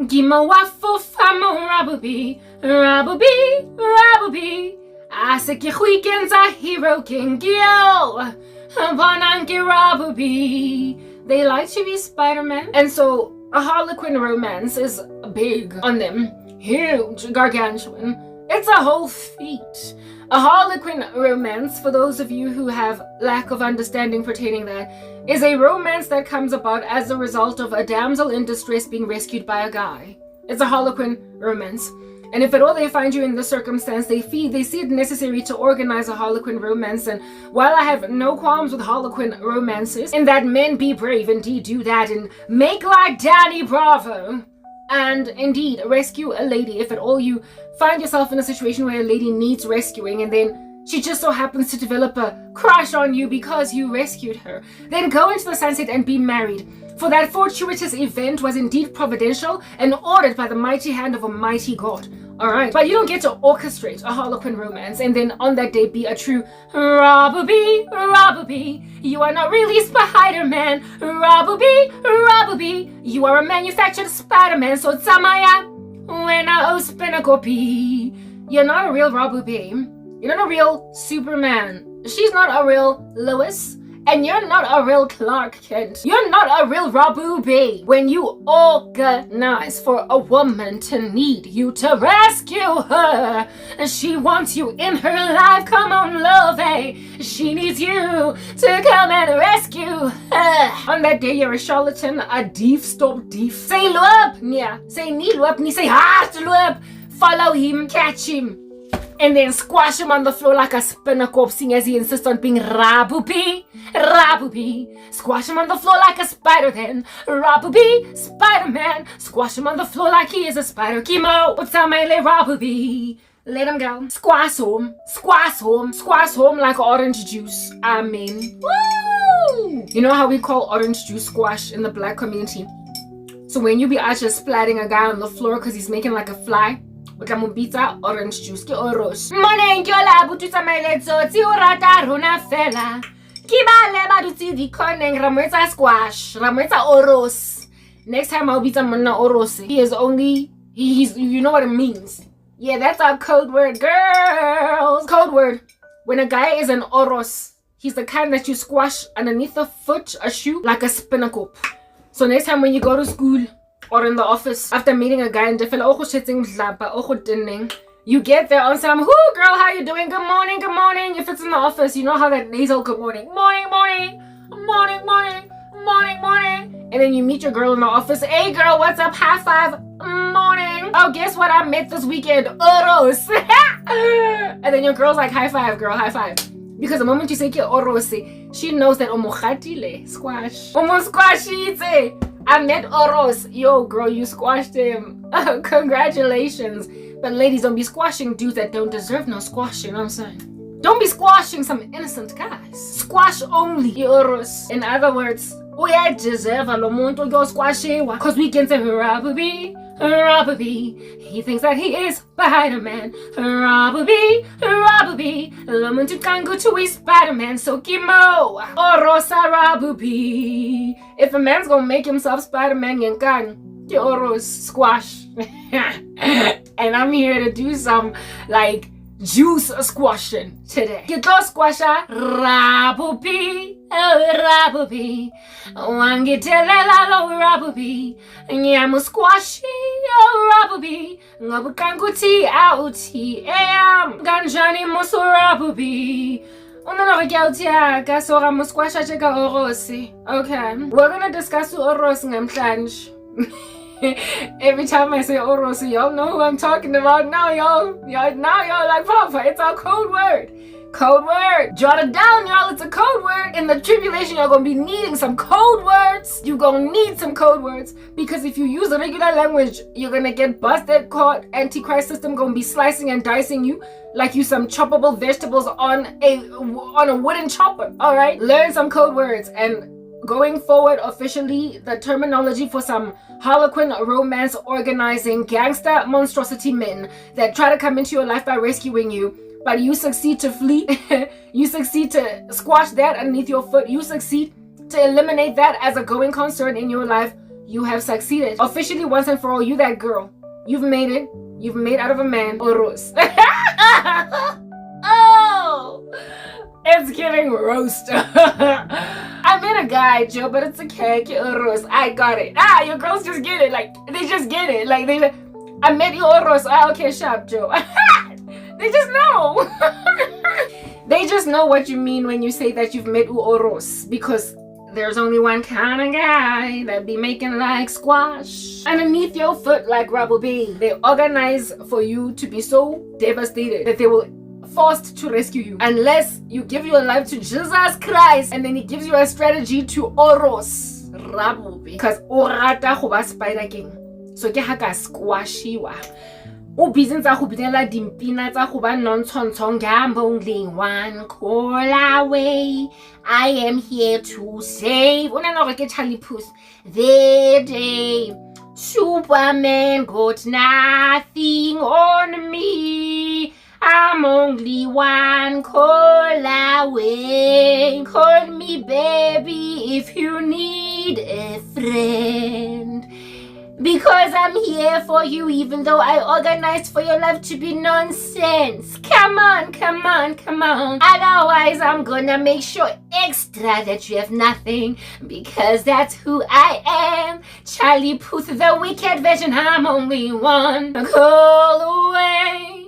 Gima waffle famo rabubi, rabubi, rabubi. Asiki weekends a hero king yo. Bonanki rabubi. They like to be Spider-Man, and so a Harlequin romance is big on them. Huge, gargantuan. It's a whole feat. A Harlequin romance, for those of you who have lack of understanding pertaining that, is a romance that comes about as a result of a damsel in distress being rescued by a guy. It's a Harlequin romance. And if at all they find you in this circumstance, they see it necessary to organize a Harlequin romance. And while I have no qualms with Harlequin romances, in that men be brave, indeed do that, and make like Danny Bravo, and indeed rescue a lady if at all you find yourself in a situation where a lady needs rescuing and then she just so happens to develop a crush on you because you rescued her, then go into the sunset and be married. For that fortuitous event was indeed providential and ordered by the mighty hand of a mighty God. Alright, but you don't get to orchestrate a Harlequin romance and then on that day be a true Rabubi, Rabubi. You are not really Spider-Man. Rabubi, Rabubi. You are a manufactured Spider-Man, so Tsamaya, when I open a copy. You're not a real Rabubi. You're not a real Superman. She's not a real Lois. And you're not a real Clark Kent. You're not a real Rabubi. When you organize for a woman to need you to rescue her, she wants you in her life. Come on, love, she needs you to come and rescue her. On that day, you're a charlatan, a dief, stop dief. Say loop, nia. Say ni loop, ni say hard loop. Follow him, catch him. And then squash him on the floor like a spinner corpsing as he insists on being Rabubi, Rabubi. Squash him on the floor like a spider then. Rabubi, Spider-Man. Squash him on the floor like he is a spider. Kimo, Utsamele Rabubi. Let him go. Squash home, squash home, squash home like orange juice. I mean, woo! You know how we call orange juice squash in the black community? So when you be out just splatting a guy on the floor because he's making like a fly, pizza orange juice ke oros. Morning yo la bututsa maletso tsi o rata rona fela. Ki ba le ba dutsi di koneng ramwetsa squash, ramwetsa oros. Next time I'll beat monna oros. He's you know what it means. Yeah, that's our code word, girls. Code word. When a guy is an oros, he's the kind that you squash underneath a foot, a shoe, like a spinnacle. So next time when you go to school or in the office, after meeting a guy and you get there on some, whoo girl, how you doing? Good morning, good morning. If it's in the office, you know how that nasal good morning. Morning, morning, morning, morning, morning, morning. And then you meet your girl in the office. Hey girl, what's up? High five. Morning. Oh, guess what I met this weekend? Oros. And then your girl's like, high five, girl, high five. Because the moment you say oros, she knows that omokhatile, squash. Omo squashite. I met Oros. Yo, girl, you squashed him. Congratulations. But ladies, don't be squashing dudes that don't deserve no squashing, you know what I'm saying? Don't be squashing some innocent guys. Squash only, Oros. In other words, we deserve a lomonto go squashy. Because we can say Rabubi, Rabubi. He thinks that he is Spider-Man. Rabubi, Rabubi. Lomonto can go to a Spider-Man. So Kimo, Orosa Rabubi. If a man's gonna make himself Spider-Man, you can get Oros squash. And I'm here to do some like juice squashing today. Get those squasha Rabubi, Rabubi. Wangitelela lo Rabubi. Nyamu squashi Rabubi. Ngabukanguti auti am ganjani moso Rabubi. Okay, we're gonna discuss Oros namhlanje. Every time I say Oros, y'all know who I'm talking about. Now y'all like, Papa, it's our code word. Code word. Jot it down, y'all. It's a code word. In the tribulation, you're gonna be needing some code words. You're gonna need some code words. Because if you use the regular language, you're gonna get busted, caught. Antichrist system gonna be slicing and dicing you like you some choppable vegetables on a wooden chopper. Alright? Learn some code words. And going forward, officially, the terminology for some Harlequin romance organizing gangster monstrosity men that try to come into your life by rescuing you, but you succeed to flee, you succeed to squash that underneath your foot, you succeed to eliminate that as a going concern in your life, You have succeeded. Officially, once and for all, you that girl. You've made it. You've made out of a man Oros. Oh, it's giving roast. I met a guy, Joe, but it's okay. Oros. I got it. Your girls just get it. Like, they just get it. Like, I met you Oros. Okay, sharp, Joe. They just know. They just know what you mean when you say that you've met Oros, because there's only one kind of guy that be making like squash underneath your foot like rubber bee. They organize for you to be so devastated that they will forced to rescue you unless you give your life to Jesus Christ, and then he gives you a strategy to Oros rubber bee, because orata go ba spider king. So ke ha ka squashiwa. O busy tsa go binela dimpina tsa go ba nontshontsong. I'm only one call away. I am here to save. Una no ke Charlie Puth. The day Superman got nothing on me. I'm only one call away. Call me baby if you need a friend. Because I'm here for you, even though I organized for your life to be nonsense. Come on, come on, come on. Otherwise, I'm gonna make sure extra that you have nothing, because that's who I am. Charlie Puth, the wicked version. I'm only one call away.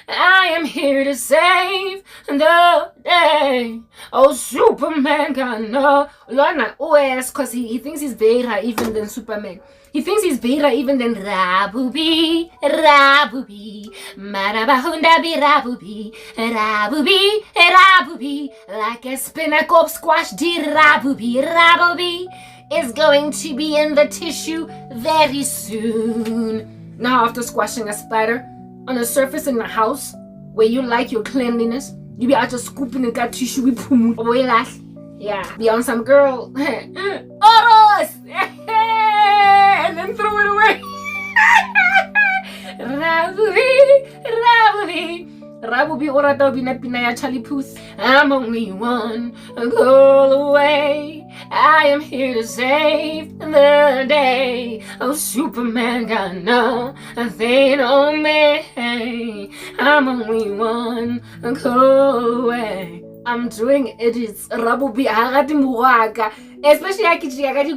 I am here to save the day. Oh, Superman gonna Lorna OS, because he thinks he's better even than Superman. He thinks he's better even than Rabubi, Rabubi, Marabahunda be Rabubi, Rabubi, Rabubi, like a spinnacle squash di Rabubi, Rabubi is going to be in the tissue very soon. Now, after squashing a spider on a surface in the house where you like your cleanliness, you be out just scooping and got tissue with pumu. Yeah, be on some girl. Oros! And then throw it away. Rabubi orata binapina ya Charlie Puth. I'm only one call away. I am here to save the day. Oh, Superman got nothing on me. I'm only one call away. I'm doing edits. Rabubi agati muwaka. Especially I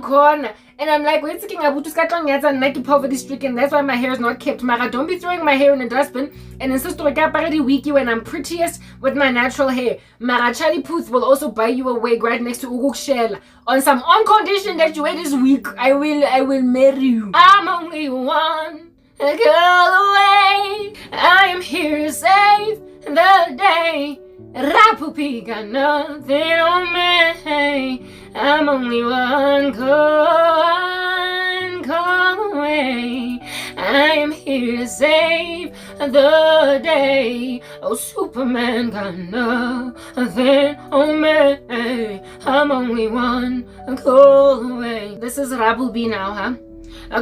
corner. And I'm like, wait, thinking about to poverty stricken. That's why my hair is not kept. Mara, don't be throwing my hair in a dustbin and insist on a wiki when I'm prettiest with my natural hair. Mara, Charlie Puth will also buy you a wig right next to Uguk Shell. On condition that you wear this week, I will marry you. I'm only one girl away. I am here to save the day. Rapupi got nothing on me. I'm only one call away. I am here to save the day. Oh, Superman got nothing on me. I'm only one call away. This is Rabubi now, huh?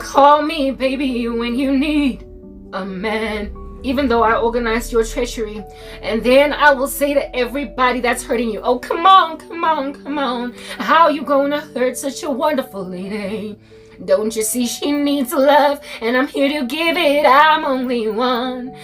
Call me baby when you need a man. Even though I organized your treachery. And then I will say to everybody that's hurting you, oh, come on, come on, come on. How you gonna hurt such a wonderful lady? Don't you see she needs love, and I'm here to give it. I'm only one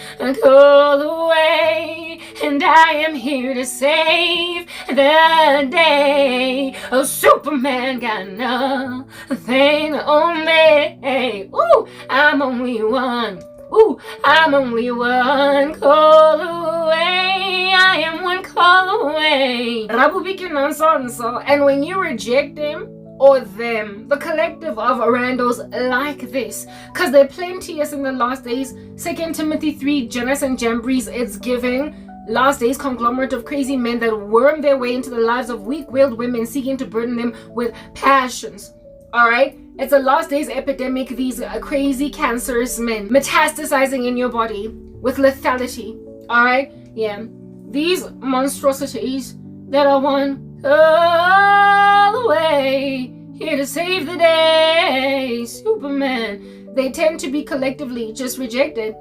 call away, and I am here to save the day. Oh, Superman got nothing on me. Ooh, I'm only one. Ooh, I'm only one call away. I am one call away. And when you reject them or them, the collective of randos like this, because they're plenteous in the last days. 2 Timothy 3, Janus and Jambres, it's giving last days conglomerate of crazy men that worm their way into the lives of weak-willed women, seeking to burden them with passions. All right, it's a last days epidemic. These crazy cancerous men metastasizing in your body with lethality. All right, yeah, these monstrosities that are one call away, here to save the day. Superman. They tend to be collectively just rejected.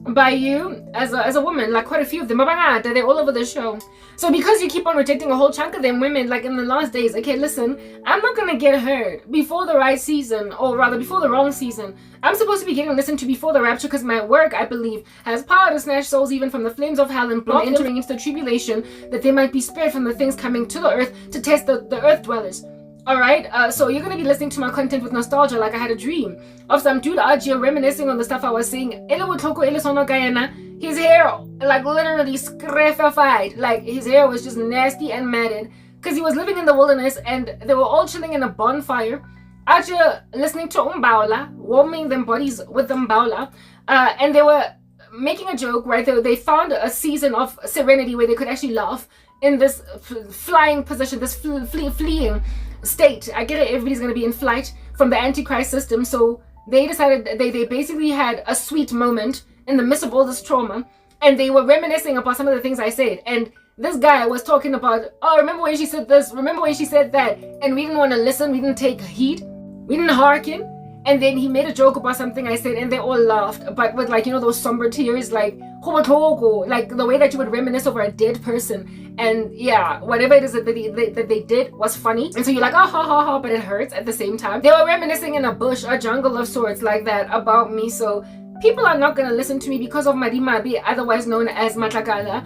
by you as a woman, like quite a few of them. They're all over the show. So because you keep on rejecting a whole chunk of them women, like in the last days, okay, listen, I'm not gonna get hurt before the right season, or rather before the wrong season. I'm supposed to be getting listened to before the rapture, because my work, I believe, has power to snatch souls even from the flames of hell and block entering into the tribulation, that they might be spared from the things coming to the earth to test the earth dwellers. Alright, so you're gonna be listening to my content with nostalgia, like I had a dream of some dude out here reminiscing on the stuff I was saying. His hair, like, literally scraphified. Like, his hair was just nasty and matted, because he was living in the wilderness, and they were all chilling in a bonfire, out here listening to Umbaula, warming them bodies with Umbaula, and they were making a joke, right? They found a season of serenity where they could actually laugh in this flying position, this fleeing state. I get it, everybody's going to be in flight from the Antichrist system, so they decided they basically had a sweet moment in the midst of all this trauma, and they were reminiscing about some of the things I said. And this guy was talking about, oh, remember when she said this, remember when she said that, and we didn't want to listen, we didn't take heed, we didn't hearken. And then he made a joke about something I said, and they all laughed, but with, like, you know, those somber tears, like the way that you would reminisce over a dead person. And yeah, whatever it is that they did was funny, and so you're like, oh, ha ha ha, but it hurts at the same time. They were reminiscing in a bush, a jungle of sorts, like that, about me. So people are not gonna listen to me because of Madimabi, otherwise known as Matlakala.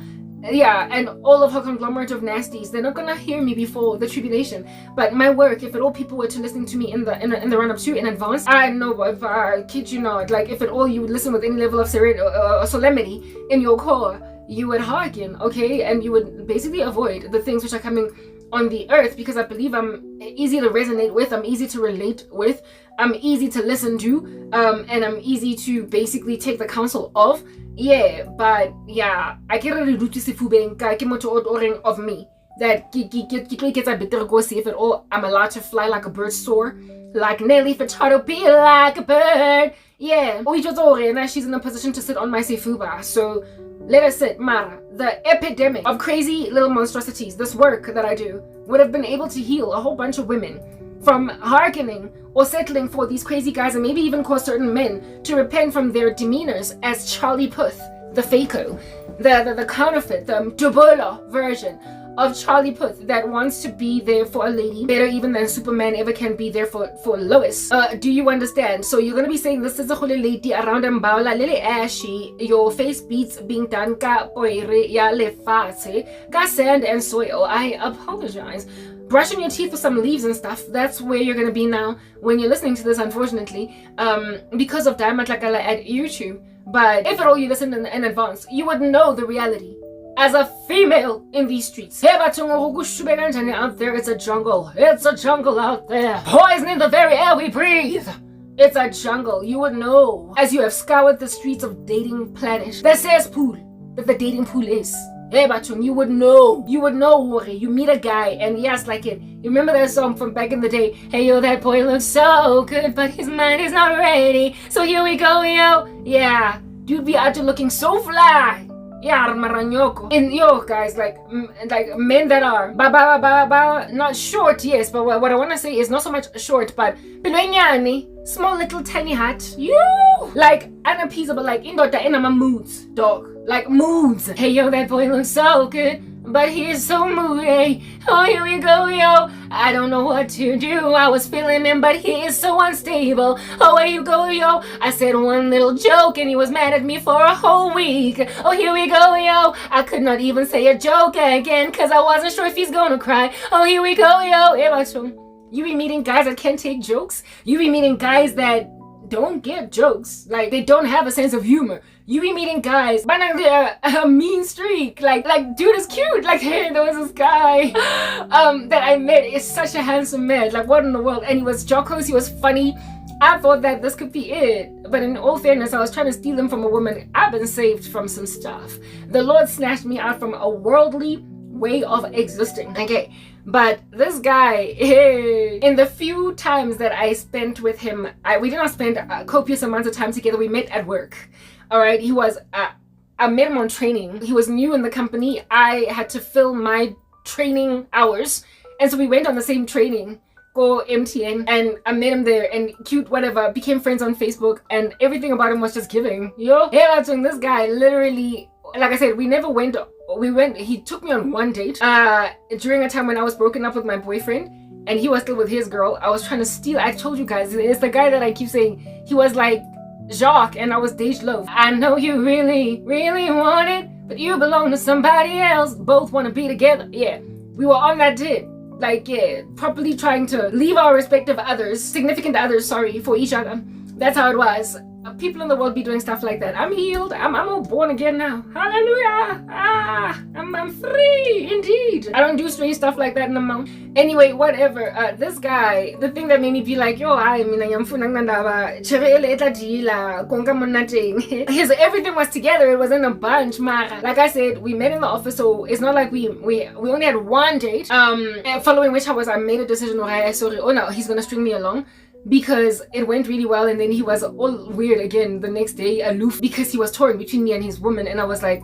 Yeah, and all of her conglomerate of nasties. They're not gonna hear me before the tribulation. But my work, if at all people were to listen to me in the run-up to in advance, I know, if I kid you not, like, if at all you would listen with any level of solemnity in your core, you would hearken, okay? And you would basically avoid the things which are coming on the earth, because I believe I'm easy to resonate with, I'm easy to relate with, I'm easy to listen to, and I'm easy to basically take the counsel of. Yeah, but yeah, I can't really do this of me that gets a bit go see if at all I'm allowed to fly like a bird, soar like Nelly Furtado, be like a bird. Yeah, she's in a position to sit on my sefuba, so let us sit. Mara, the epidemic of crazy little monstrosities, this work that I do, would have been able to heal a whole bunch of women from hearkening or settling for these crazy guys, and maybe even cause certain men to repent from their demeanors as Charlie Puth, the Faco, the counterfeit, the Dubola version of Charlie Puth that wants to be there for a lady better even than Superman ever can be there for Lois. Do you understand? So you're gonna be saying this is a whole lady around Mbaula, lily ashy, your face beats being done ka poire ya lefatshe, ka sand and soil. I apologize. Brushing your teeth with some leaves and stuff, that's where you're gonna be now when you're listening to this, unfortunately, because of Damatlakala at YouTube. But if at all you listen in advance, you would know the reality. As a female in these streets, out there, it's a jungle. It's a jungle out there. Poison in the very air we breathe. It's a jungle. You would know, as you have scoured the streets of dating planet, the cesspool that the dating pool is. You would know. You would know. You meet a guy, and yes, like it. You remember that song from back in the day? Hey yo, that boy looks so good, but his mind is not ready. So here we go, yo. Yeah, dude be out there looking so fly. Yeah, maranyoko. And yo, guys, like men that are not short, yes, but what I want to say is not so much short, but small little tiny hat. You like unappeasable, like indota inama moods, dog. Like moods. Hey yo, that boy looks so good, but he is so moody. Oh, here we go, yo. I don't know what to do. I was feeling him, but he is so unstable. Oh, where you go, yo. I said one little joke, and he was mad at me for a whole week. Oh, here we go, yo. I could not even say a joke again, cause I wasn't sure if he's gonna cry. Oh, here we go, yo. You be meeting guys that can't take jokes. You be meeting guys that don't get jokes. Like, they don't have a sense of humor. You be meeting guys, but a mean streak. Like, dude is cute. Like, hey, there was this guy that I met. Is such a handsome man. Like, what in the world? And he was jocose. He was funny. I thought that this could be it. But in all fairness, I was trying to steal him from a woman. I've been saved from some stuff. The Lord snatched me out from a worldly way of existing. Okay. But this guy, in the few times that I spent with him, we did not spend copious amounts of time together. We met at work. All right, he was, I met him on training. He was new in the company. I had to fill my training hours. And so we went on the same training. go MTN, and I met him there, and cute, whatever, became friends on Facebook, and everything about him was just giving. Yo, this guy literally, like I said, we never went, he took me on one date, during a time when I was broken up with my boyfriend, and he was still with his girl. I was trying to steal, I told you guys, it's the guy that I keep saying, he was like Jacques, and I was Dej Loaf. I know you really, really want it, but you belong to somebody else, both want to be together. Yeah, we were on that date. Like, yeah, properly trying to leave our respective others, significant others, sorry, for each other. That's how it was. People in the world be doing stuff like that. I'm healed. I'm all born again now. Hallelujah. I'm free indeed. I don't do strange stuff like that no more. Anyway, whatever. This guy, the thing that made me be like, yo, his everything was together. It was in a bunch. Like I said, we met in the office, so it's not like we only had one date. Following which I made a decision. Oh no, he's gonna string me along. Because it went really well, and then he was all weird again the next day, aloof, because he was torn between me and his woman, and I was like,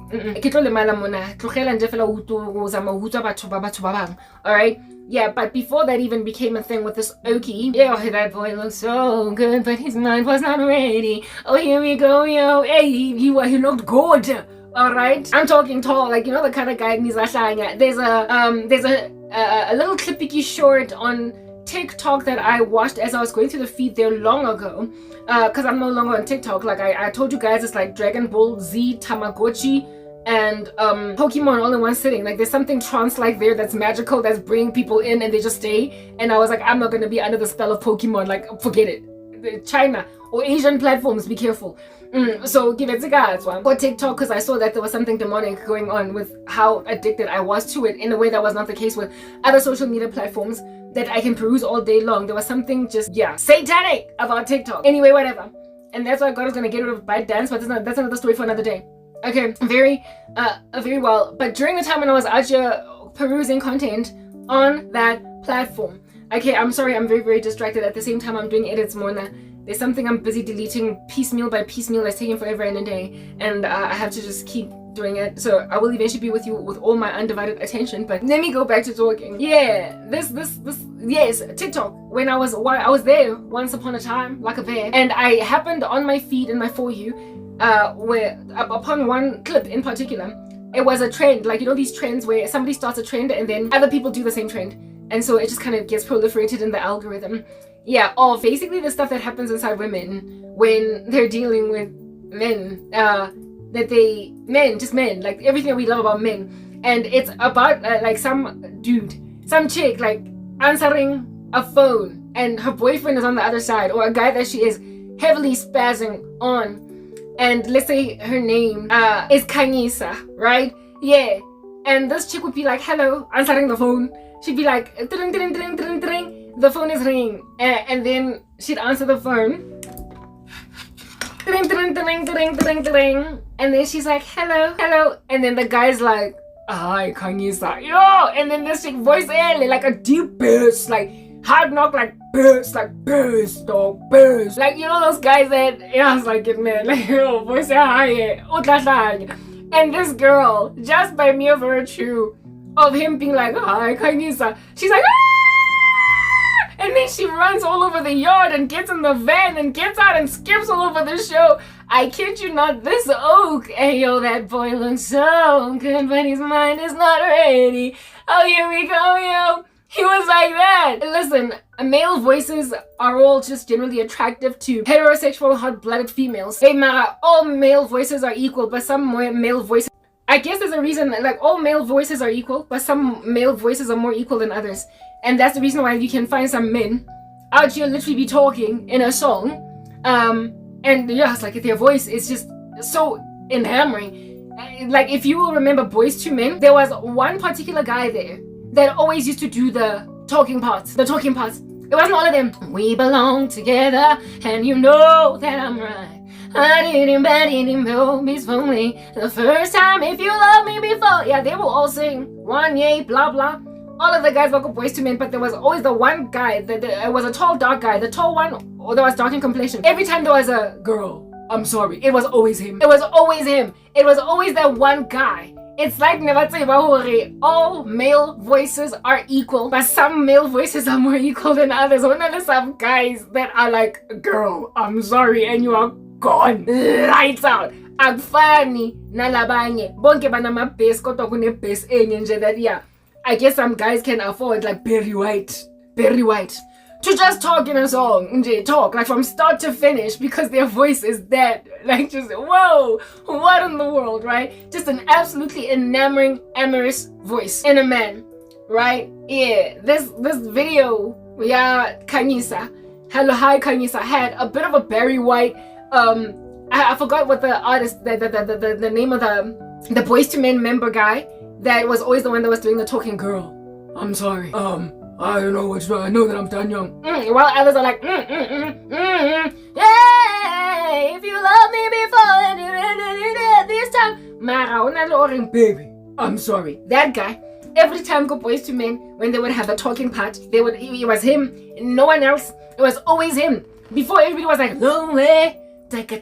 alright? Yeah, but before that even became a thing with this Okie. Yeah, that boy looks so good, but his mind was not ready. Oh, here we go, yo. Hey, he looked good. Alright? I'm talking tall, like, you know, the kind of guy needs a There's a little clipicky short on TikTok that I watched as I was going through the feed there long ago, because I'm no longer on TikTok. Like I told you guys, it's like Dragon Ball Z, Tamagotchi, and Pokemon all in one sitting. Like there's something trance-like there that's magical, that's bringing people in and they just stay. And I was like, I'm not gonna be under the spell of Pokemon. Like, forget it. China or Asian platforms, be careful. So give it a go. For TikTok, because I saw that there was something demonic going on with how addicted I was to it, in a way that was not the case with other social media platforms that I can peruse all day long. There was something just, yeah, satanic about TikTok. Anyway, whatever. And that's why God is gonna get rid of ByteDance, but that's another story for another day. Okay, very well. But during the time when I was out here perusing content on that platform, okay, I'm sorry, I'm very, very distracted. At the same time, I'm doing edits more now. There's something I'm busy deleting piecemeal by piecemeal that's taking forever and a day, and I have to just keep doing it. So I will eventually be with you with all my undivided attention. But let me go back to talking. Yeah, yes, TikTok. When I was there once upon a time, like a bear, and I happened on my feed in my For You, where upon one clip in particular, it was a trend. Like, you know, these trends where somebody starts a trend and then other people do the same trend, and so it just kind of gets proliferated in the algorithm. Yeah, basically the stuff that happens inside women when they're dealing with men, just men, like everything that we love about men. And it's about like some chick, like answering a phone and her boyfriend is on the other side, or a guy that she is heavily spazzing on. And let's say her name is Kanyisa, right? Yeah. And this chick would be like, hello, answering the phone. She'd be like, ding, ding, ding, ding, ding. The phone is ringing, and then she'd answer the phone, ding, ding, ding, ding, ding, ding, and then she's like, hello, and then the guy's like, hi, Kanyisa, yo, and then this chick voice like a deep bass, like hard knock, like bass, dog, bass, like, you know those guys that, I was like, man, like, yo, voice hi, and this girl, just by mere virtue of him being like, hi, Kanyisa, she's like, and then she runs all over the yard and gets in the van and gets out and skips all over the show. I kid you not, this oak. Hey, yo, that boy looks so good, but his mind is not ready. Oh, here we go, yo. He was like that. Listen, male voices are all just generally attractive to heterosexual, hot-blooded females. Hey, Mara, all male voices are equal, but some male voices... I guess there's a reason, like, all male voices are equal, but some male voices are more equal than others. And that's the reason why you can find some men out here literally be talking in a song. And yeah, it's like their voice is just so enhammering. Like, if you will remember Boys to Men, there was one particular guy there that always used to do the talking parts. It wasn't all of them. We belong together, and you know that I'm right. I didn't know me only the first time. If you love me before. Yeah, they will all sing one yay, blah, blah. All of the guys were Boys to Men, but there was always the one guy that was a tall, dark guy. The tall one, or that was dark in complexion. Every time there was a girl, I'm sorry, it was always him. It was always that one guy. it's like never say all male voices are equal, but some male voices are more equal than others. One of some guys that are like, girl, I'm sorry, and you are gone. Lights out. Akufani nalabanye. Bonke banama bass kodwa kune bass enye nje that yeah. I guess some guys can afford like Barry White. To just talk in a song, talk like from start to finish because their voice is that like just whoa, what in the world, right? Just an absolutely enamoring, amorous voice in a man, right? Yeah, this video, yeah, Kanyisa, hello, hi Kanyisa, had a bit of a Barry White. I forgot what the artist, the name of the Boyz II Men member guy that was always the one that was doing the talking. Girl, I'm sorry. I don't know what's wrong. I know that I'm done young. While others are like, yeah, if you love me before this time, Mara, baby, I'm sorry. That guy, every time go Boyz II Men, when they would have the talking part, it was him, no one else. It was always him. Before everybody was like, lonely, taka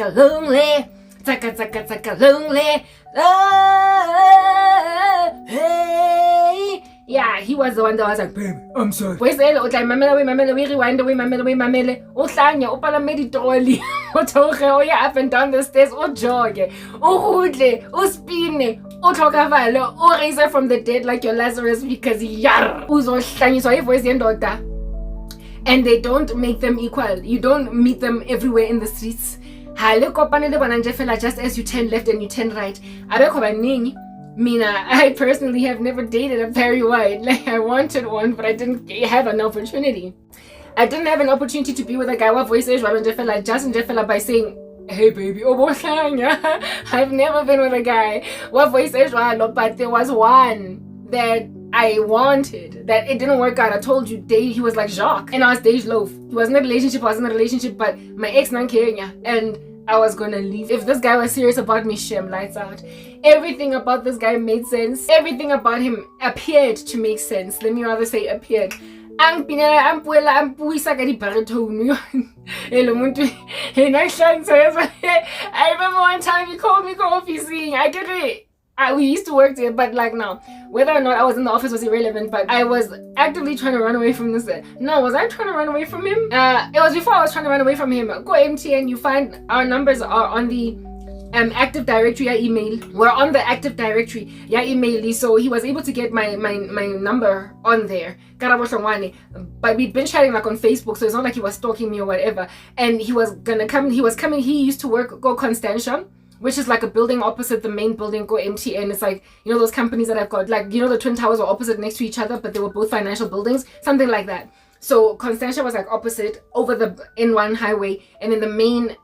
lonely, taka lonely, hey. Yeah, he was the one that was like, baby, I'm sorry. We say, o tla mamela, we rewind, we mamele. O hlanya, o palame ditroli. O toge, o ya up and down the stairs, o jog, o hudle, o spine, o tlhokafale, o raise her from the dead like your Lazarus because yar. Uzo hlanyiswa ivoice yendoda. And they don't make them equal. You don't meet them everywhere in the streets. Just as you turn left and you turn right. Mina, I personally have never dated a Barry White. Like, I wanted one, but I didn't have an opportunity. I didn't have an opportunity to be with a guy with voices just by saying, hey baby, I've never been with a guy with voices, but there was one that I wanted that it didn't work out. I told you, he was like Jacques, and I was Dej Loaf. He was in a relationship, but my ex non Kenya, and I was gonna leave. If this guy was serious about me, shame, lights out. Everything about this guy made sense. Everything about him appeared to make sense. Let me rather say appeared. I remember one time he called me coffee singing. I get it. We used to work there, but like now, whether or not I was in the office was irrelevant, but I was actively trying to run away from this. No, was I trying to run away from him? It was before I was trying to run away from him. Go MTN, you find our numbers are on the active directory. I email. We're on the active directory. Yeah, email. So he was able to get my number on there. Karabo Hlongwane. But we'd been chatting like on Facebook, so it's not like he was stalking me or whatever. And he was gonna come. He was coming. He used to go Constantia, which is like a building opposite the main building, go MTN. It's like, you know, those companies that I've got, like, you know, the Twin Towers were opposite next to each other, but they were both financial buildings, something like that. So Constantia was like opposite over the N1 highway, and then the main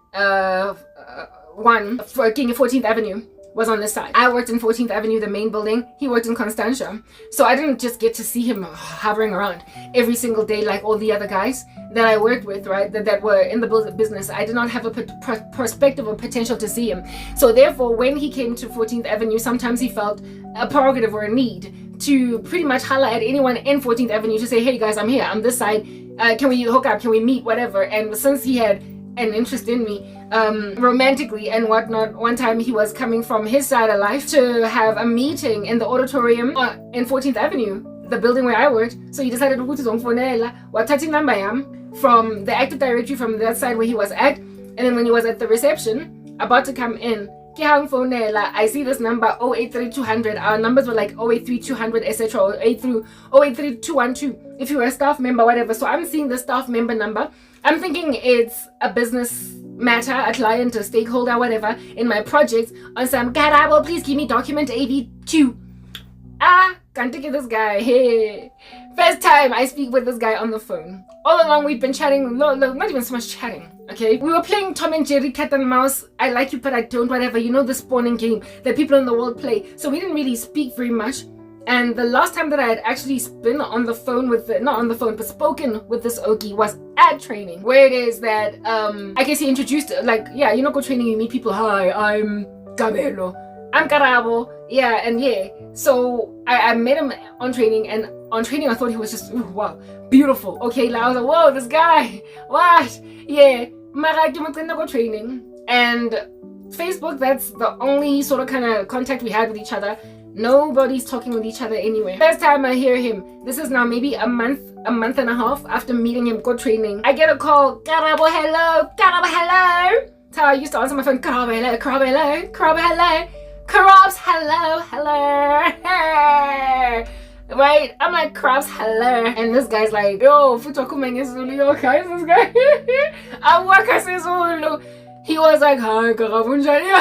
one for King of 14th Avenue was on this side. I worked in 14th Avenue, the main building. He worked in Constantia. So I didn't just get to see him hovering around every single day like all the other guys that I worked with, right, that were in the business. I did not have a perspective or potential to see him. So therefore, when he came to 14th Avenue, sometimes he felt a prerogative or a need to pretty much holler at anyone in 14th Avenue to say, hey guys, I'm here, I'm this side, can we hook up, can we meet, whatever. And since he had an interest in me romantically and whatnot, one time he was coming from his side of life to have a meeting in the auditorium in 14th Avenue, the building where I worked. So he decided to go to Watati number from the active directory from that side where he was at. And then when he was at the reception about to come in, I see this number 083200. Our numbers were like 083200 etc, or 083212 if you were a staff member, whatever. So I'm seeing the staff member number. I'm thinking it's a business matter, a client, a stakeholder, whatever, in my project on some Karabo, please give me document AV2. Can't take this guy. Hey, first time I speak with this guy on the phone. All along we've been chatting, not even so much chatting, okay? We were playing Tom and Jerry, cat and mouse. I like you but I don't, whatever. You know, the spawning game that people in the world play. So we didn't really speak very much. And the last time that I had actually been on the phone with, not on the phone, but spoken with this Okie was at training, where it is that, I guess he introduced, like, yeah, you know, go training, you meet people, hi, I'm Gabelo, I'm Karabo, yeah, and yeah. So I met him on training, and on training I thought he was just, ooh, wow, beautiful, okay, like, I was like, whoa, this guy, what, yeah, Mara, go training, and Facebook, that's the only sort of kind of contact we had with each other. Nobody's talking with each other anywhere. First time I hear him, this is now maybe a month and a half after meeting him, go training. I get a call, Karabo, hello, Karabo, hello. That's how I used to answer my phone, Karabo, hello, Karabo, hello, Karabo, hello, Karabs, hello, hello. Right? I'm like, Krabs, hello. And this guy's like, yo, futhi wakhuluma Zulu, yo, guys, this guy. I work as Zulu. He was like, hi, Karabo, njani?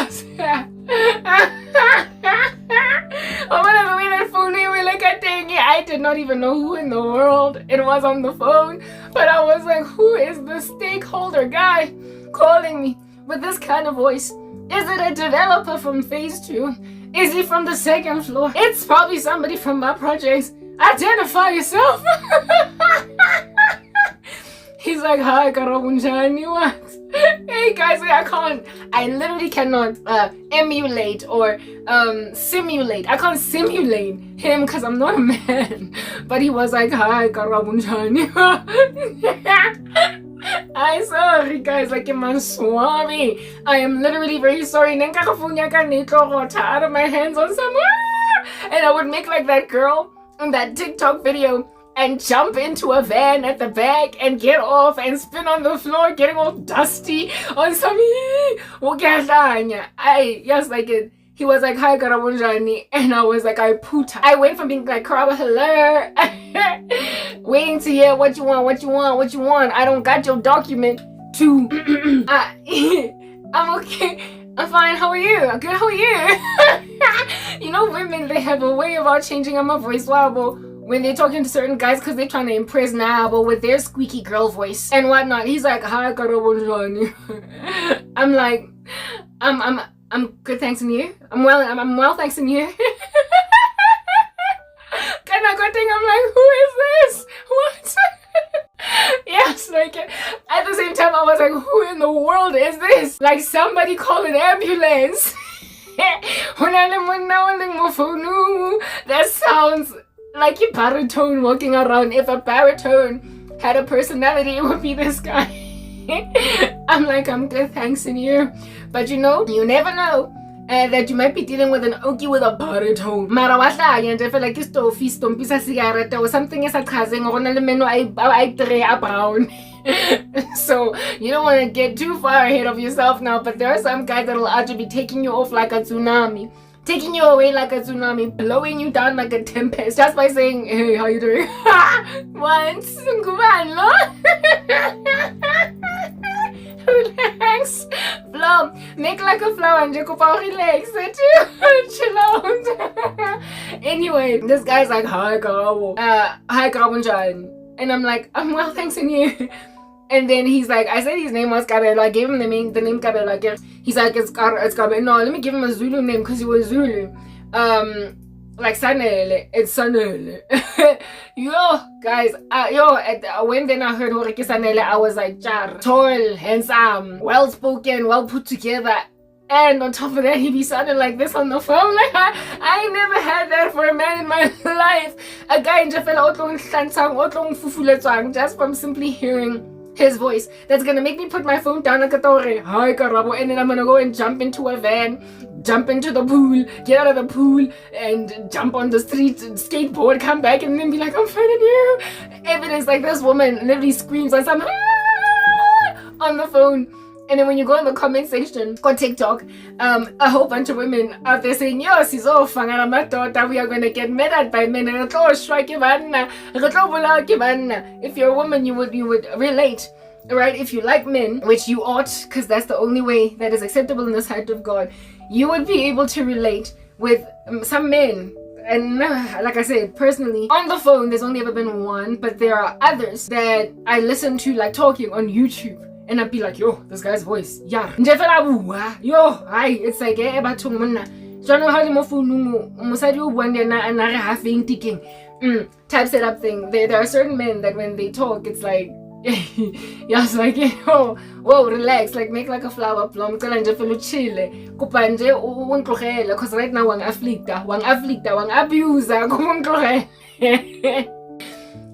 I did not even know who in the world it was on the phone. But I was like, who is the stakeholder guy calling me with this kind of voice? Is it a developer from phase 2? Is he from the 2nd floor? It's probably somebody from my projects. Identify yourself. He's like, hi, Karabo, njani? What? Hey guys, I literally cannot emulate or simulate. I can't simulate him because I'm not a man. But he was like, hi, Karabo, njani? I'm sorry guys, like in my swami. I am literally very sorry. Out of my hands on somewhere. And I would make like that girl in that TikTok video and jump into a van at the back and get off and spin on the floor, getting all dusty on some. Yes, like it. He was like, hi, Karabo, njani? And I was like, I puta. I went from being like, Karabo, hello, waiting to hear what you want. I don't got your document to, I'm okay. I'm fine. How are you? Good. How are you? You know, women, they have a way about changing my voice when they're talking to certain guys because they're trying to impress Nabo with their squeaky girl voice and whatnot. He's like, hi, Karabo, njani? I'm like, I'm good, thanks, and you? I'm well, thanks, and you? Kind of good thing. I'm like, who is this? What? Yes, like at the same time I was like, who in the world is this? Like somebody call an ambulance. That sounds like a baritone walking around. If a baritone had a personality, it would be this guy. I'm like, I'm good, thanks, and you? But you know, you never know that you might be dealing with an okie with a baritone. Mara wa hlaya nje fela ke stofi stompisa cigarette or something is achazeng go na le meno a brown. So you don't want to get too far ahead of yourself now, but there are some guys that'll actually be taking you off like a tsunami. Taking you away like a tsunami, blowing you down like a tempest, just by saying, hey, how you doing? Once, relax, flow, make like a flower and relax, chill out. Anyway, this guy's like, hi, Karabo, njani? And I'm like, I'm well, thanks, and you? And then he's like, I said his name was Kabelo. I gave him the name Kabelo. He's like, it's Kabelo. No, let me give him a Zulu name because he was Zulu. Like Sanele. It's Sanele. Yo, guys. When then I heard Horeke Sanele, I was like, Char, tall, handsome, well spoken, well put together. And on top of that, he be sounding like this on the phone. Like I never had that for a man in my life. A guy in Jafela just from simply hearing his voice. That's gonna make me put my phone down like a Katore. Hi, Karabo. And then I'm gonna go and jump into a van, jump into the pool, get out of the pool, and jump on the street, skateboard, come back, and then be like, I'm finding you. Evidence like this woman literally screams on some on the phone. And then when you go in the comment section on TikTok, a whole bunch of women out there saying, yo, we are going to get mad at by men. If you're a woman, you would relate, right? If you like men, which you ought, because that's the only way that is acceptable in the sight of God, you would be able to relate with some men. And like I said, personally, on the phone, there's only ever been one, but there are others that I listen to like talking on YouTube. And I'd be like, yo, this guy's voice, yeah. Yo, hi, it's like, type setup thing. There are certain men that when they talk, it's like, yes, like, yo, whoa, relax, like, make like a flower plum, because right now, wang abuser.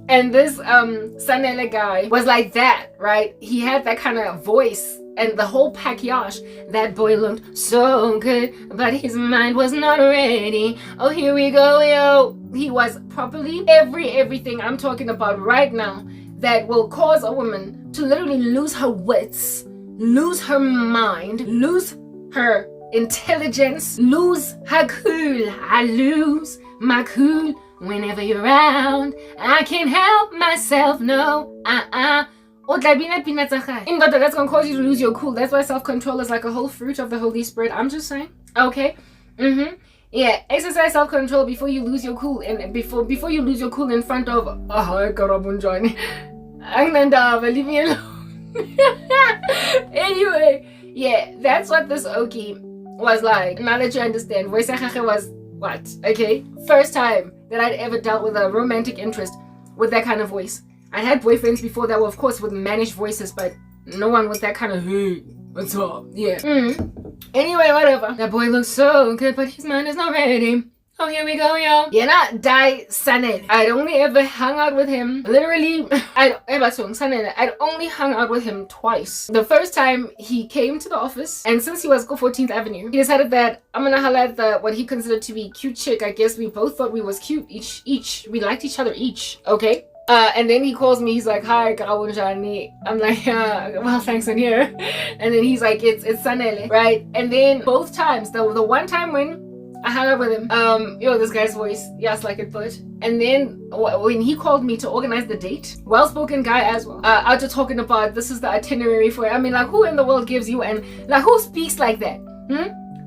And this Sanele guy was like that, right? He had that kind of voice and the whole package. That boy looked so good, but his mind was not ready. Oh, here we go, yo. He was properly everything I'm talking about right now that will cause a woman to literally lose her wits, lose her mind, lose her intelligence, lose her cool. I lose my cool whenever you're around. I can't help myself, no. That's gonna cause you to lose your cool. That's why self-control is like a whole fruit of the Holy Spirit. I'm just saying. Okay. Yeah, exercise self-control before you lose your cool, and before you lose your cool in front of Karabo Johnny. Leave me alone. Anyway, yeah, that's what this Oki was like. Now that you understand, voice was what? Okay, first time that I'd ever dealt with a romantic interest with that kind of voice. I had boyfriends before that were, of course, with managed voices, but no one with that kind of, hey, what's up? Yeah. Anyway, whatever. That boy looks so good, but his mind is not ready. Oh, here we go, yo. Yena die Sanel. I'd only ever hung out with him. Literally, I'd only hung out with him twice. The first time he came to the office, and since he was go 14th Avenue, he decided that I'm gonna highlight what he considered to be cute chick. I guess we both thought we was cute. Each. We liked each other each. Okay. And then he calls me, he's like, hi, Karabo Njani. I'm like, well, thanks, I'm here. And then he's like, it's Sanele, right? And then both times, the one time when I hung out with him, this guy's voice, yes, like it put. And then when he called me to organize the date, well-spoken guy as well, after talking about this is the itinerary for it. I mean, like, who in the world gives you, and like, who speaks like that?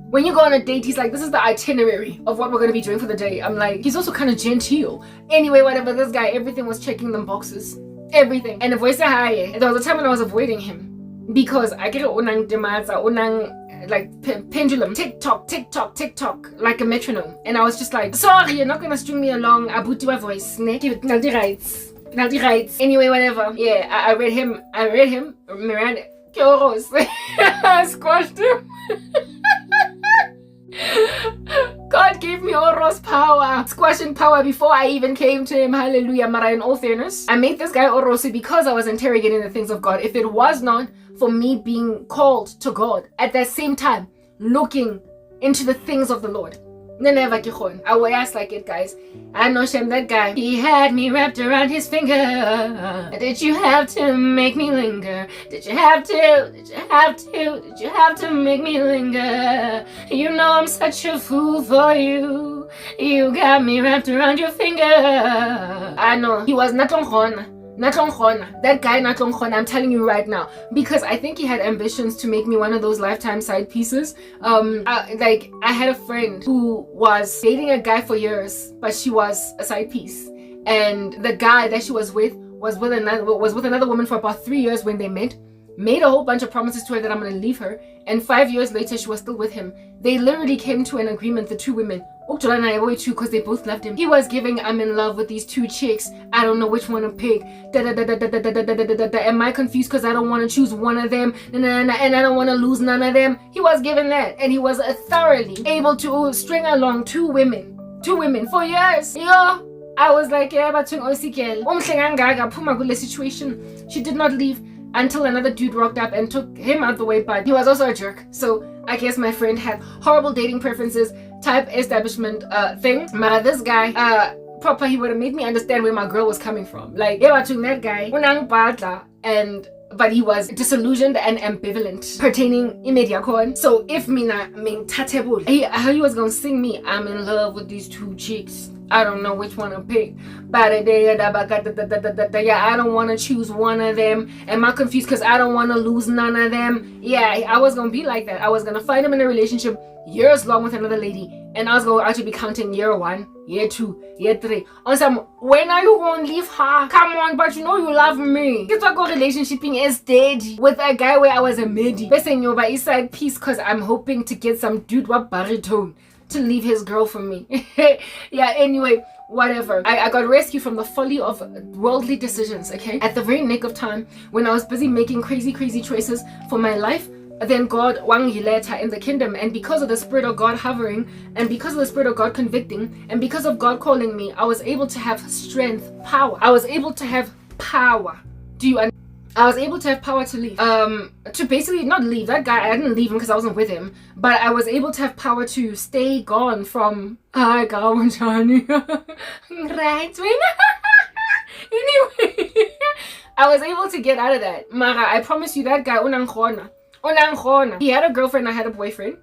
When you go on a date, he's like, this is the itinerary of what we're going to be doing for the day. I'm like, he's also kind of genteel. Anyway, whatever, this guy, everything was checking them boxes. Everything. And the voice high. There was a time when I was avoiding him because I get like pendulum, tick tock, like a metronome. And I was just like, sorry, you're not going to string me along. Abutiwa voice. Penalty rights. Anyway, whatever. Yeah, I read him. Miranda. I squashed him. God gave me Oro's power, squashing power before I even came to him. Hallelujah. Mara, in all fairness, I made this guy Orosi because I was interrogating the things of God. If it was not for me being called to God at that same time, looking into the things of the Lord, I would ask like it, guys. I know Shem, that guy. He had me wrapped around his finger. Did you have to make me linger? Did you have to make me linger? You know I'm such a fool for you. You got me wrapped around your finger. I know. He was not on that guy, I'm telling you right now, because I think he had ambitions to make me one of those lifetime side pieces. I had a friend who was dating a guy for years, but she was a side piece, and the guy that she was with was with another woman for about 3 years when they met. Made a whole bunch of promises to her that I'm gonna leave her, and 5 years later she was still with him. They literally came to an agreement, the two women, because they both loved him. He was giving, I'm in love with these two chicks, I don't know which one to pick, am I confused because I don't want to choose one of them, and I don't want to lose none of them. He was given that, and he was thoroughly able to string along two women for years. Yo, I was like, yeah, but situation. She did not leave until another dude rocked up and took him out the way, but he was also a jerk. So I guess my friend had horrible dating preferences, type establishment thing. But this guy, proper, he would have made me understand where my girl was coming from. Like, that guy, but he was disillusioned and ambivalent pertaining immediate. So if mina tatable, he was gonna sing me, I'm in love with these two chicks, I don't know which one to pick, but I don't want to choose one of them. Am I confused because I don't want to lose none of them? Yeah, I was gonna be like that. I was gonna find him in a relationship years long with another lady, and I was going to actually be counting year 1, year 2, year 3. On some, when are you going to leave her? Come on, but you know you love me. It's like a relationship is dead with a guy where I was a midi. Basing you by side piece because I'm hoping to get some dude with baritone to leave his girl for me. Yeah, anyway, whatever. I got rescued from the folly of worldly decisions, okay? At the very nick of time, when I was busy making crazy choices for my life, then God wangileta in the kingdom, and because of the Spirit of God hovering, and because of the Spirit of God convicting, and because of God calling me, I was able to have strength, power. I was able to have power. Do you understand? I was able to have power to leave. To basically not leave. That guy, I didn't leave him because I wasn't with him. But I was able to have power to stay gone from Karabo. Right. Anyway, I was able to get out of that. Mara, I promise you that guy, he had a girlfriend, I had a boyfriend.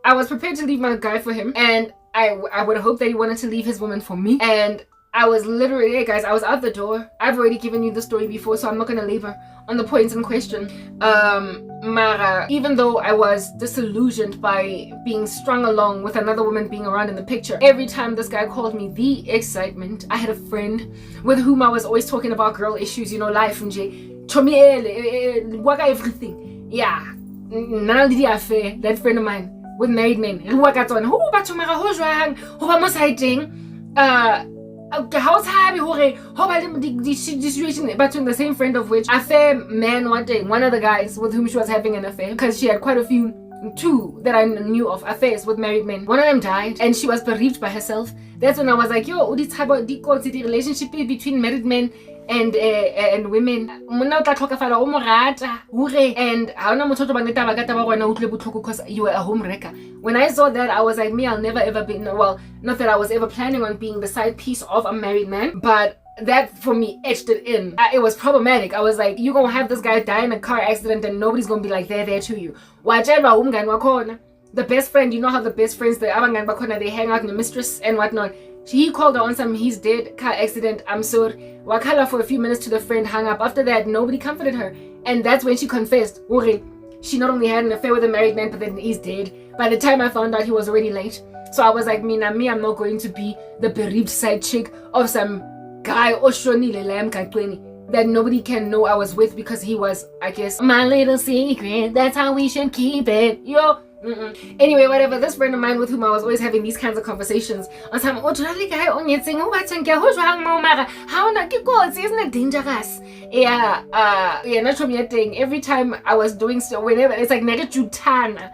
I was prepared to leave my guy for him, and I would hope that he wanted to leave his woman for me. And I was literally, hey guys, I was out the door. I've already given you the story before, so I'm not gonna labor on the points in question. Mara, even though I was disillusioned by being strung along with another woman being around in the picture, every time this guy called me the excitement, I had a friend with whom I was always talking about girl issues, life and everything. Yeah, that friend of mine with married men. How happy the situation between the same friend of which a fair man one of the guys with whom she was having an affair, because she had quite a few, 2 that I knew of affairs with married men. One of them died and she was bereaved by herself. That's when I was like, yo, this type of the relationship between married men and women. And because you were a home wrecker. When I saw that, I was like, me, I'll never ever be, well, not that I was ever planning on being the side piece of a married man, but that for me etched it in. It was problematic. I was like, you're gonna have this guy die in a car accident and nobody's gonna be like there to you. The best friend, you know how the best friends, they hang out in the mistress and whatnot. He called her on some he's dead car accident, I'm sorry. Wakala for a few minutes to the friend, hung up. After that, nobody comforted her. And that's when she confessed. She not only had an affair with a married man, but then he's dead. By the time I found out, he was already late. So I was like, me, I'm not going to be the bereaved side chick of some guy that nobody can know I was with, because he was, I guess, my little secret. That's how we should keep it. Yo. Anyway, whatever, this friend of mine with whom I was always having these kinds of conversations on time, isn't it dangerous? Yeah, not from your thing. Every time I was doing so, whenever it's like jutana,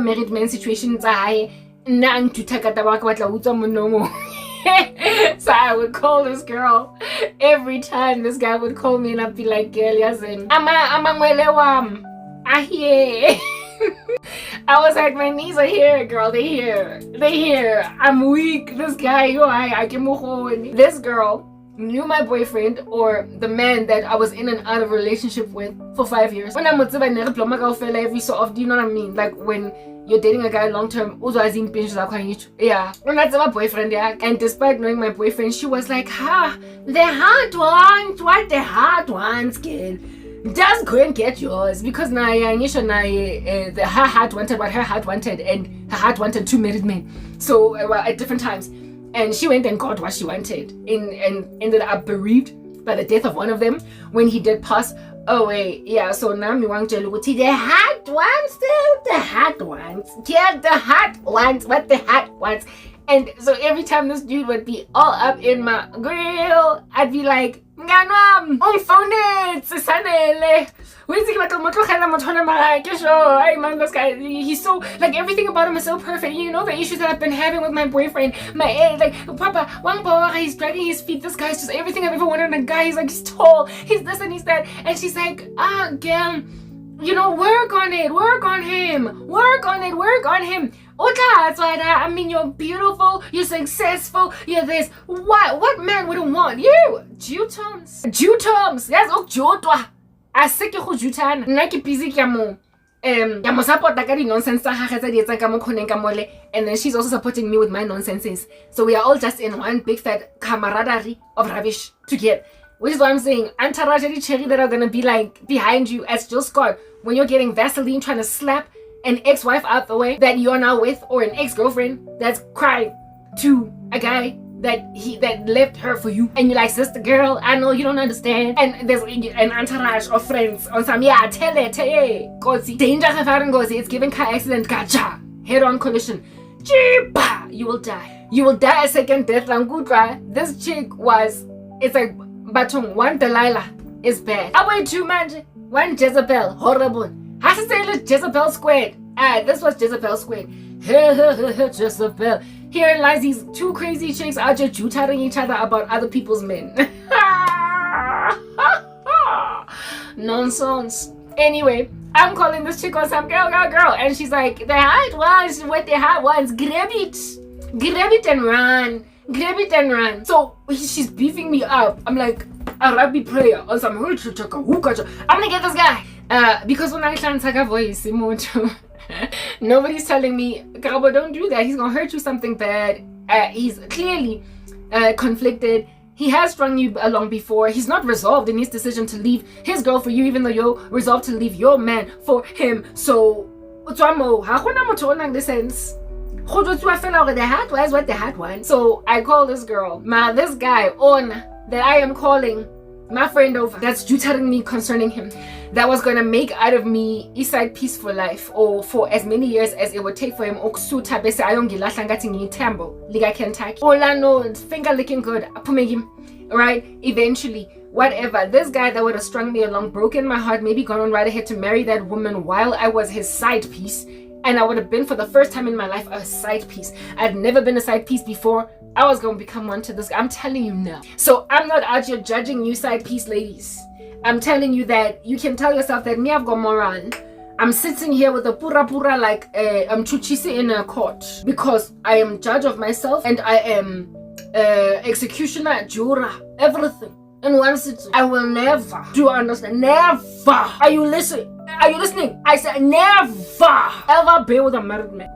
married man situation. So I would call this girl every time this guy would call me, and I'd be like, girl, yasin, I hear. I was like, my knees are here, girl. They here. I'm weak. This guy, this girl knew my boyfriend, or the man that I was in and out of a relationship with, for 5 years. When I'm every so often, do you know what I mean? Like when you're dating a guy long term, yeah. When that's my boyfriend, yeah. And despite knowing my boyfriend, she was like, the hard ones, what the hard ones, kid. Just go and get yours, because her heart wanted what her heart wanted, and her heart wanted 2 married men. So at different times. And she went and got what she wanted, and ended up bereaved by the death of one of them when he did pass away. Yeah, so now me want to look at the hot ones, still the hot ones. Yeah, the hot ones, what the hot ones. And so every time this dude would be all up in my grill, I'd be like, Nganwam, phone it, hey man, this guy, he's so, like, everything about him is so perfect. You know the issues that I've been having with my boyfriend, Papa, he's dragging his feet. This guy's just everything I've ever wanted in a guy. He's like, he's tall, he's this and he's that. And she's like, girl, work on it, work on him. That's why I mean, you're beautiful, you're successful, you're this. What man wouldn't want you? Jutons. That's all jutwa. I sick you jutan. Naki busy kamo. Support that nonsense. And then she's also supporting me with my nonsenses. So we are all just in one big fat camaraderie of rubbish together. Which is what I'm saying. Antarajari cherry that are gonna be like behind you as Jill Scott when you're getting Vaseline trying to slap an ex-wife out the way that you're now with, or an ex-girlfriend that's crying to a guy that left her for you, and you're like, sister girl, I know you don't understand. And there's an entourage of friends on some, yeah, tell it, hey, danger, it's giving car accident, gacha, head-on collision, you will die. You will die a second death. This chick was, it's like Batung, one Delilah is bad. I went 2 man, 1 Jezebel, horrible. Has to say Jezebel squared. This was Jezebel squared. Jezebel. Here lies these two crazy chicks out just juitaring each other about other people's men. Nonsense. Anyway, I'm calling this chick on some girl, and she's like, the hot ones, what the hot ones, grab it and run. Grab it and run. So she's beefing me up. I'm like, Arabi prayer on some I'm gonna get this guy. Because when I can't take a voice, nobody's telling me, Karabo, don't do that. He's gonna hurt you something bad. He's clearly conflicted. He has strung you along before. He's not resolved in his decision to leave his girl for you, even though you're resolved to leave your man for him. So, so I call this girl. This guy on that I am calling my friend over, that's tutoring me concerning him, that was gonna make out of me East Side Peace for life, or for as many years as it would take for him. Okusuta bese ayongilahla ngathi ngiyithambo liga Kentucky. No finger licking good. Right? Eventually, whatever. This guy that would have strung me along, broken my heart, maybe gone on right ahead to marry that woman while I was his side piece. And I would have been, for the first time in my life, a side piece. I'd never been a side piece before. I was going to become one to this guy. I'm telling you now. So I'm not out here judging you side piece ladies. I'm telling you that you can tell yourself that me, I've got moral. I'm sitting here with a pura like I'm chuchisi in a court. Because I am judge of myself and I am executioner, juror, everything. In one sitting. I will never. Do you understand? Never. Are you listening? I said never ever be with a married man.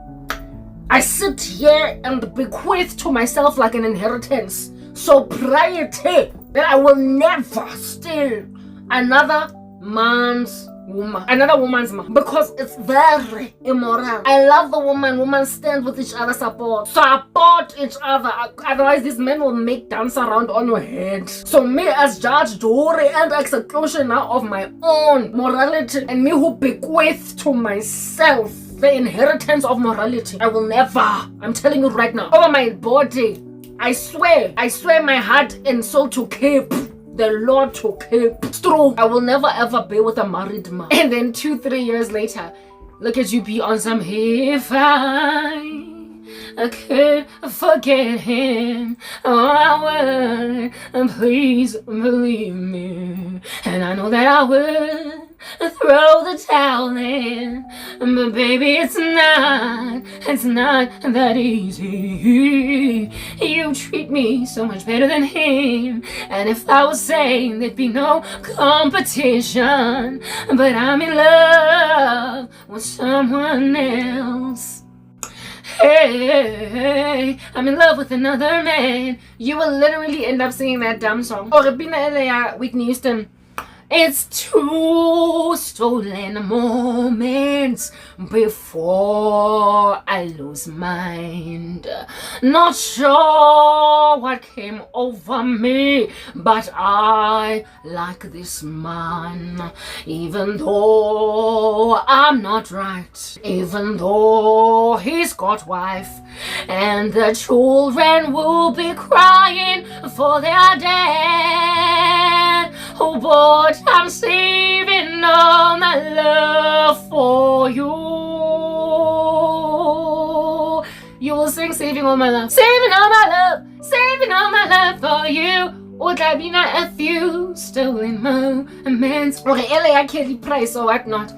I sit here and bequeath to myself like an inheritance. So prior to that, I will never steal another woman's man, because it's very immoral. I love the woman stand with each other, support each other. Otherwise these men will make dance around on your head. So me as judge, jury and executioner of my own morality, and me who bequeath to myself the inheritance of morality, I will never, I'm telling you right now, over my body, I swear my heart and soul to keep, the Lord to keep. It's true. I will never ever be with a married man. And then 2-3 years later, look at you be on some, if I could forget him, oh I would, please believe me. And I know that I would throw the towel in, but baby it's not that easy. You treat me so much better than him, and if I was saying there'd be no competition, but I'm in love with someone else. Hey, I'm in love with another man. You will literally end up singing that dumb song. Or Whitney Houston. It's 2 stolen moments before I lose mind. Not sure what came over me, but I like this man. Even though I'm not right, even though he's got wife, and the children will be crying for their dad. Oh, but I'm saving all my love for you. You will sing saving all my love. Saving all my love. Saving all my love for you. Or there be not a few stolen moments. Okay, LA, I can't price or whatnot.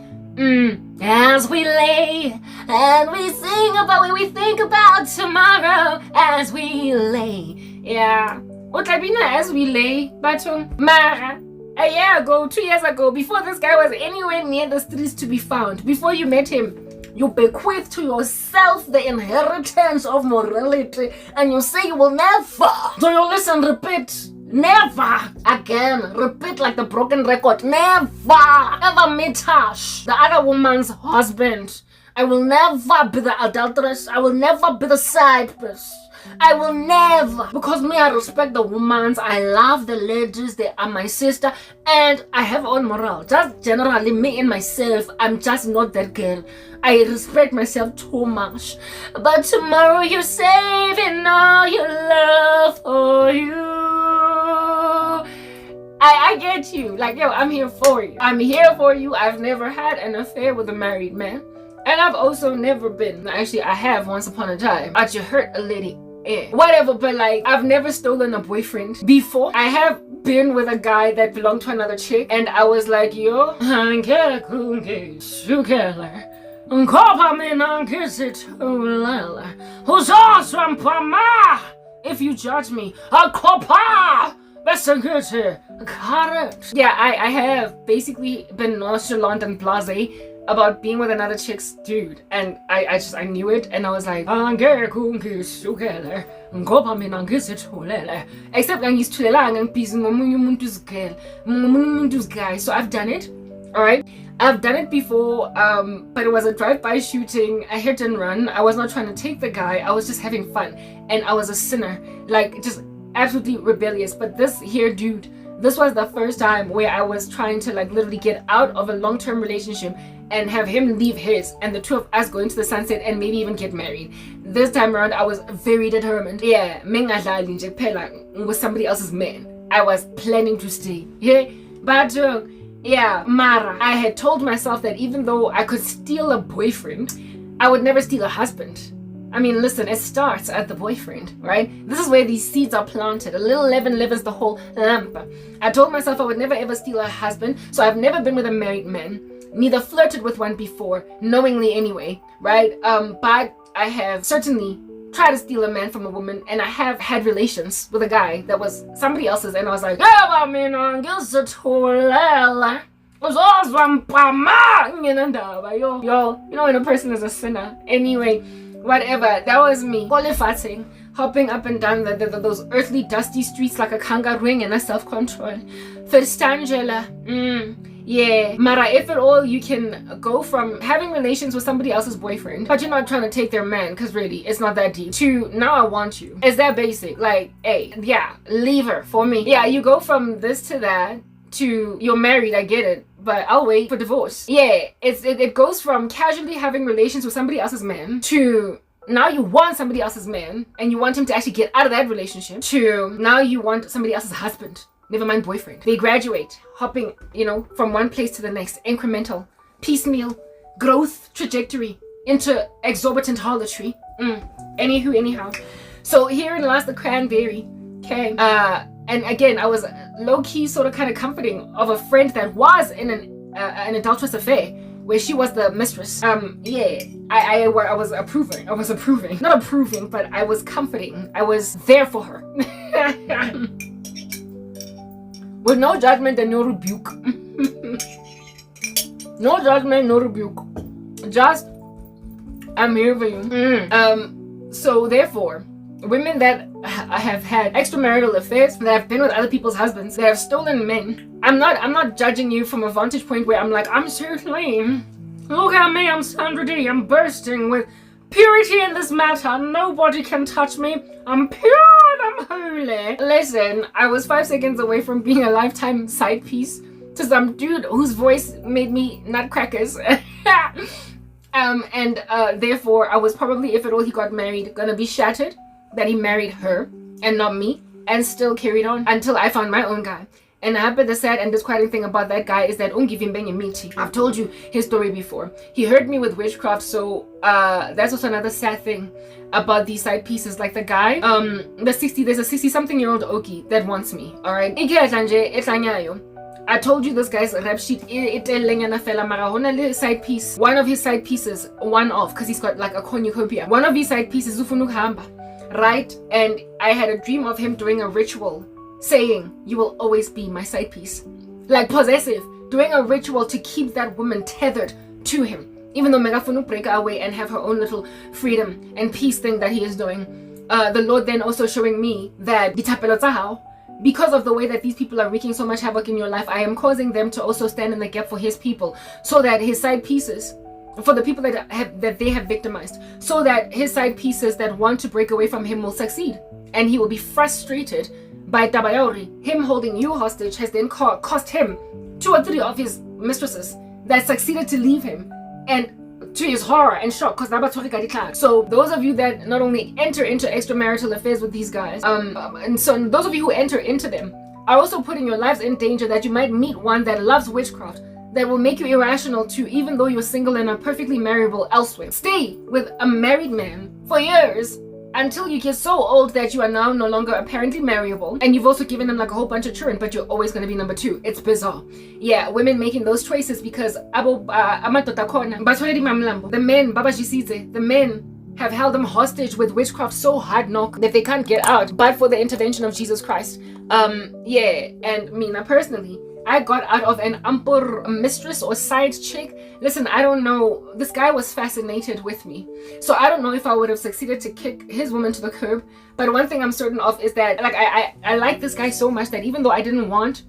As we lay and we sing about what we think about tomorrow. As we lay. Yeah. Or there be not as we lay. But Mara. A year ago, 2 years ago, before this guy was anywhere near the streets to be found, before you met him, you bequeath to yourself the inheritance of morality, and you say you will never. Do you listen? Repeat. Never again. Repeat like the broken record. Never ever meet Tash, the other woman's husband. I will never be the adulteress. I will never be the side piece. I will never, because me, I respect the women. I love the ladies. They are my sister, and I have own moral. Just generally, me and myself, I'm just not that girl. I respect myself too much. But tomorrow you're saving all your love for you. I get you. Like, yo, I'm here for you. I'm here for you. I've never had an affair with a married man. And I've also never been, actually I have once upon a time, I just hurt a lady. Whatever, but like I've never stolen a boyfriend before. I have been with a guy that belonged to another chick, and I was like, yo, if you judge me, yeah, I have basically been nonchalant and blasé about being with another chick's dude, and I knew it, and I was like, except guy. So I've done it. All right, I've done it before, but it was a drive-by shooting, a hit and run. I was not trying to take the guy, I was just having fun, and I was a sinner, like just absolutely rebellious. But this here dude, this was the first time where I was trying to like literally get out of a long-term relationship and have him leave his, and the two of us go into the sunset and maybe even get married. This time around, I was very determined. Yeah, with somebody else's man. I was planning to stay. Yeah, but yeah, Mara, I had told myself that even though I could steal a boyfriend, I would never steal a husband. I mean, listen, it starts at the boyfriend, right? This is where these seeds are planted. A little leaven leavens the whole lump. I told myself I would never ever steal a husband, so I've never been with a married man. Neither flirted with one before, knowingly anyway, right? But I have certainly tried to steal a man from a woman, and I have had relations with a guy that was somebody else's, and I was like, yo, you know when a person is a sinner. Anyway, whatever, that was me. Hopping up and down those earthly dusty streets like a kangaroo and a self-control. First Angela, yeah, Mara, if at all you can go from having relations with somebody else's boyfriend, but you're not trying to take their man, because really, it's not that deep, to now I want you. It's that basic. Like, hey, yeah, leave her for me. Yeah, you go from this to that to you're married, I get it, but I'll wait for divorce. Yeah, it goes from casually having relations with somebody else's man to now you want somebody else's man and you want him to actually get out of that relationship to now you want somebody else's husband. Never mind boyfriend. They graduate, hopping, you know, from one place to the next, incremental, piecemeal, growth trajectory into exorbitant harlotry. Anywho, anyhow. So herein lies the cranberry. Okay. And again, I was low-key sort of kind of comforting of a friend that was in an adulterous affair where she was the mistress. Yeah, I was approving. Not approving, but I was comforting. I was there for her. With no judgment and no rebuke. No judgment, no rebuke. Just, I'm here for you. So therefore, women that have had extramarital affairs, that have been with other people's husbands, that have stolen men, I'm not judging you from a vantage point where I'm like, I'm so clean. Look at me, I'm Sandra D. I'm bursting with purity in this matter. Nobody can touch me. I'm pure and I'm holy. Listen, I was 5 seconds away from being a lifetime side piece to some dude whose voice made me nutcrackers. Therefore, I was probably, if at all he got married, gonna be shattered that he married her and not me, and still carried on until I found my own guy. And the sad and disquieting thing about that guy is that I've told you his story before. He hurt me with witchcraft, so that's also another sad thing about these side pieces. Like the guy, there's a 60-something-year-old Oki that wants me. Alright. I told you this guy's rap sheet side piece. One of his side pieces, because he's got like a cornucopia. One of his side pieces, right? And I had a dream of him doing a ritual saying, you will always be my side piece. Like possessive, doing a ritual to keep that woman tethered to him. Even though Megafunu break away and have her own little freedom and peace thing that he is doing. The Lord then also showing me that because of the way that these people are wreaking so much havoc in your life, I am causing them to also stand in the gap for his people, so that his side pieces, for the people that they have victimized, so that his side pieces that want to break away from him will succeed, and he will be frustrated by Tabayauri. Him holding you hostage has then cost him 2 or 3 of his mistresses that succeeded to leave him, and to his horror and shock, because so those of you that not only enter into extramarital affairs with these guys, and so those of you who enter into them are also putting your lives in danger, that you might meet one that loves witchcraft, that will make you irrational to, even though you're single and are perfectly marriable elsewhere, stay with a married man for years until you get so old that you are now no longer apparently marriable, and you've also given him like a whole bunch of children, but you're always going to be number 2. It's bizarre. Yeah, women making those choices because the men, the men have held them hostage with witchcraft so hard knock that they can't get out, but for the intervention of Jesus Christ. Yeah, and me now personally, I got out of an ampur mistress or side chick. Listen, I don't know. This guy was fascinated with me. So I don't know if I would have succeeded to kick his woman to the curb. But one thing I'm certain of is that like I like this guy so much that even though I didn't want,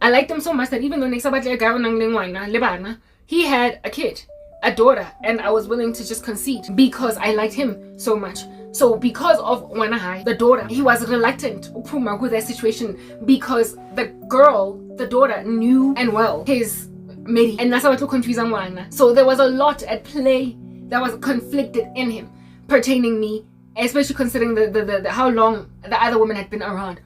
I liked him so much that even though he had a kid, a daughter, and I was willing to just concede because I liked him so much. So because of Wanahai, the daughter, he was reluctant with that situation because the girl, the daughter, knew and well his medi, and that's how it looked confusing. So there was a lot at play that was conflicted in him pertaining me, especially considering the how long the other woman had been around.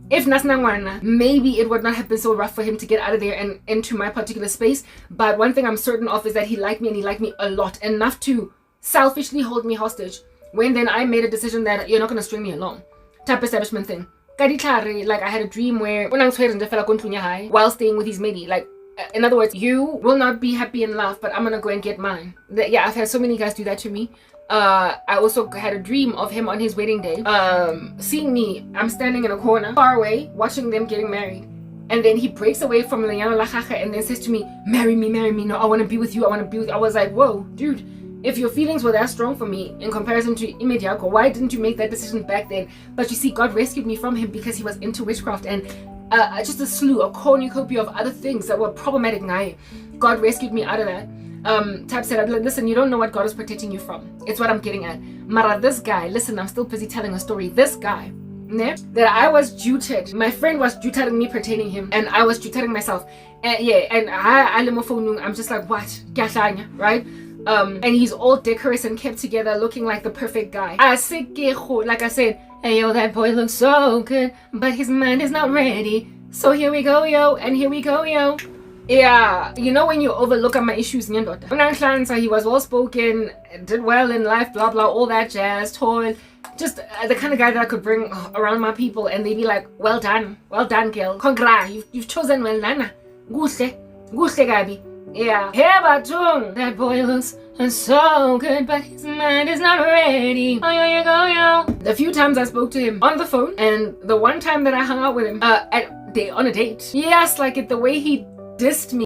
If Nasnangwana, maybe it would not have been so rough for him to get out of there and into my particular space. But one thing I'm certain of is that he liked me, and he liked me a lot, enough to selfishly hold me hostage. When then I made a decision that you're not going to string me along. Type establishment thing. Like I had a dream where while staying with his medi, like in other words, you will not be happy in love, but I'm going to go and get mine. Yeah, I've had so many guys do that to me. I also had a dream of him on his wedding day, seeing me. I'm standing in a corner far away watching them getting married, and then he breaks away from Lenyano Lachacha and then says to me, marry me, no, I want to be with you, I want to be with you. I was like, whoa, dude, if your feelings were that strong for me in comparison to Imediako, why didn't you make that decision back then? But you see, God rescued me from him because he was into witchcraft and just a slew, a cornucopia of other things that were problematic. God rescued me out of that. Tab said, listen, you don't know what God is protecting you from. It's what I'm getting at. Mara, this guy, listen, I'm still busy telling a story. This guy, that I was juted. My friend was jutering me pertaining him, and I was jutering myself. And yeah, and I'm just like, what? Right? And he's all decorous and kept together, looking like the perfect guy. Like I said, hey yo, that boy looks so good, but his mind is not ready. So here we go, yo, and here we go, yo. Yeah, you know when you overlook at my issues, he was well spoken, did well in life, blah blah, all that jazz, toil. Just the kind of guy that I could bring around my people, and they'd be like, well done, girl, congrats, you've chosen well, Nana. Guste Gabi. Yeah, that boy looks so good, but his mind is not ready. Oh, yo. The few times I spoke to him on the phone, and the one time that I hung out with him on a date, he asked like it the way he dissed me.